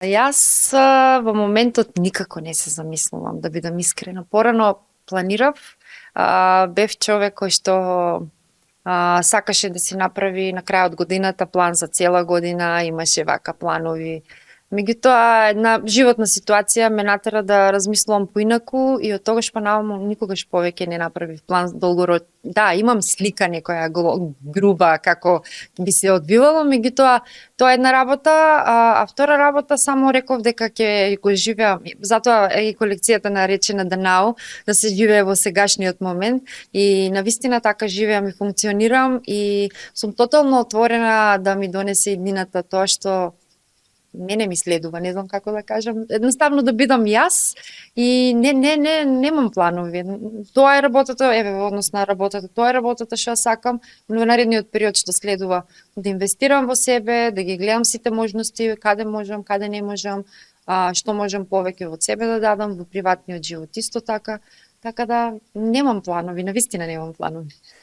Јас во моментот никако не се замислувам, да бидам искрена. Порано планирав, бев човек кој што сакаше да си направи на крајот годината план за цела година, имаше вака планови. Меѓутоа, една животна ситуација ме натера да размислувам поинаку и од тогаш па наваму никогаш повеќе не направив план долгороч. Да, имам слика некоја груба како би се одвивало, меѓутоа тоа е една работа, а втора работа само реков дека ќе го живеам. Затоа е и колекцијата наречена The Now, да се живее во сегашниот момент и навистина така живеам и функционирам и сум тотално отворена да ми донесе иднината тоа што мене ми следува, не знам како да кажам, едноставно да бидам јас и немам планови. Тоа е работата, еве во однос на работата, тоа е работата што ја сакам, но во наредниот период што следува да инвестирам во себе, да ги гледам сите можности, каде можам, каде не можам, што можам повеќе од себе да дадам во приватниот живот исто така, така да немам планови, навистина немам планови.